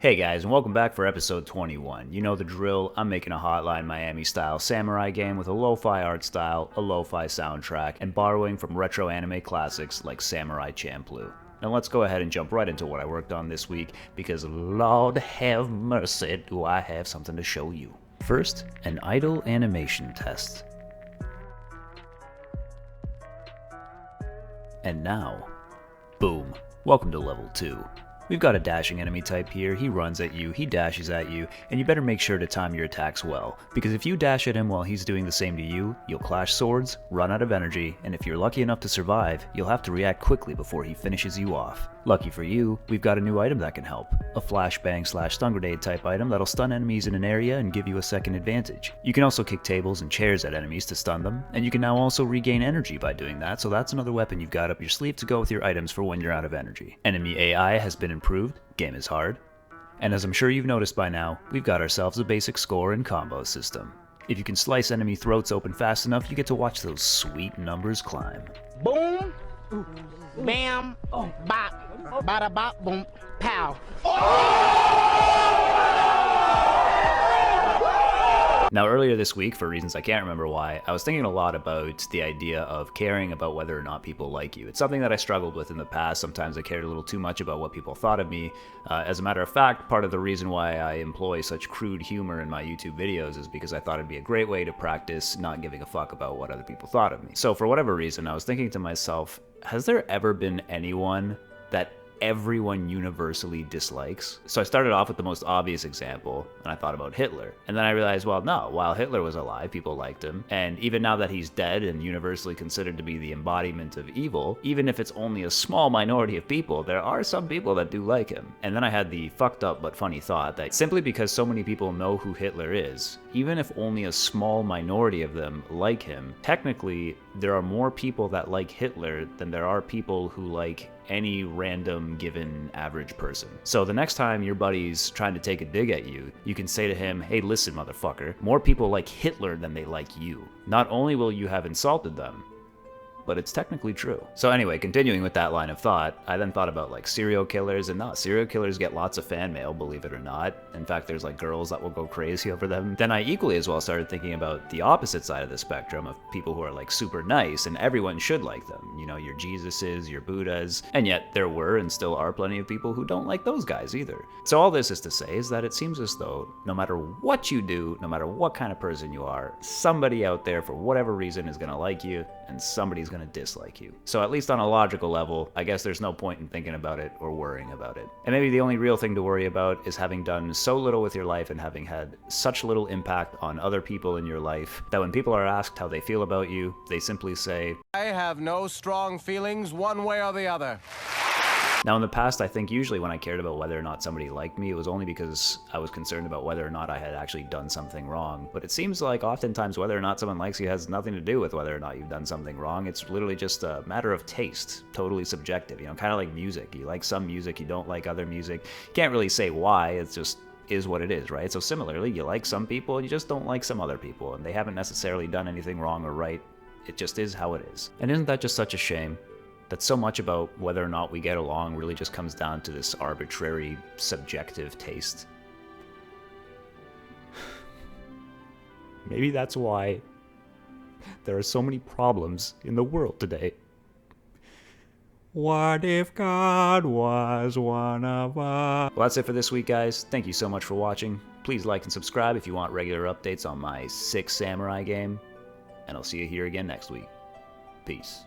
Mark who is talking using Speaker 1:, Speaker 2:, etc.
Speaker 1: Hey guys, and welcome back for episode 21. You know the drill, I'm making a Hotline Miami style samurai game with a lo-fi art style, a lo-fi soundtrack, and borrowing from retro anime classics like Samurai Champloo. Now let's go ahead and jump right into what I worked on this week, because Lord have mercy, do I have something to show you. First, an idle animation test. And now, boom, welcome to level 2. We've got a dashing enemy type here, he runs at you, he dashes at you, and you better make sure to time your attacks well, because if you dash at him while he's doing the same to you, you'll clash swords, run out of energy, and if you're lucky enough to survive, you'll have to react quickly before he finishes you off. Lucky for you, we've got a new item that can help, a flashbang/stun grenade type item that'll stun enemies in an area and give you a second advantage. You can also kick tables and chairs at enemies to stun them, and you can now also regain energy by doing that, so that's another weapon you've got up your sleeve to go with your items for when you're out of energy. Enemy AI has been improved, game is hard, and as I'm sure you've noticed by now, we've got ourselves a basic score and combo system. If you can slice enemy throats open fast enough, you get to watch those sweet numbers climb.
Speaker 2: Boom, bam, bop, bada bop, boom, pow.
Speaker 1: Now earlier this week, for reasons I can't remember why, I was thinking a lot about the idea of caring about whether or not people like you. It's something that I struggled with in the past. Sometimes I cared a little too much about what people thought of me. As a matter of fact, part of the reason why I employ such crude humor in my YouTube videos is because I thought it'd be a great way to practice not giving a fuck about what other people thought of me. So for whatever reason, I was thinking to myself, has there ever been anyone that everyone universally dislikes? So I started off with the most obvious example, and I thought about Hitler. And then I realized, well, no, while Hitler was alive, people liked him. And even now that he's dead and universally considered to be the embodiment of evil, even if it's only a small minority of people, there are some people that do like him. And then I had the fucked up but funny thought that simply because so many people know who Hitler is, even if only a small minority of them like him, technically there are more people that like Hitler than there are people who like any random given average person. So the next time your buddy's trying to take a dig at you, you can say to him, hey listen motherfucker, more people like Hitler than they like you. Not only will you have insulted them, but it's technically true. So anyway, continuing with that line of thought, I then thought about like serial killers, and serial killers get lots of fan mail, believe it or not. In fact, there's like girls that will go crazy over them. Then I equally as well started thinking about the opposite side of the spectrum of people who are like super nice and everyone should like them. You know, your Jesuses, your Buddhas, and yet there were and still are plenty of people who don't like those guys either. So all this is to say is that it seems as though no matter what you do, no matter what kind of person you are, somebody out there for whatever reason is gonna like you and somebody's gonna dislike you. So at least on a logical level, I guess there's no point in thinking about it or worrying about it. And maybe the only real thing to worry about is having done so little with your life and having had such little impact on other people in your life that when people are asked how they feel about you, they simply say,
Speaker 3: I have no strong feelings one way or the other.
Speaker 1: Now in the past, I think usually when I cared about whether or not somebody liked me, it was only because I was concerned about whether or not I had actually done something wrong. But it seems like oftentimes whether or not someone likes you has nothing to do with whether or not you've done something wrong. It's literally just a matter of taste, totally subjective, you know, kind of like music. You like some music, you don't like other music. You can't really say why, it's just is what it is, right? So similarly, you like some people and you just don't like some other people, and they haven't necessarily done anything wrong or right. It just is how it is. And isn't that just such a shame? That so much about whether or not we get along really just comes down to this arbitrary, subjective taste. Maybe that's why there are so many problems in the world today. What if God was one of us? Well, that's it for this week, guys. Thank you so much for watching. Please like and subscribe if you want regular updates on my sick samurai game. And I'll see you here again next week. Peace.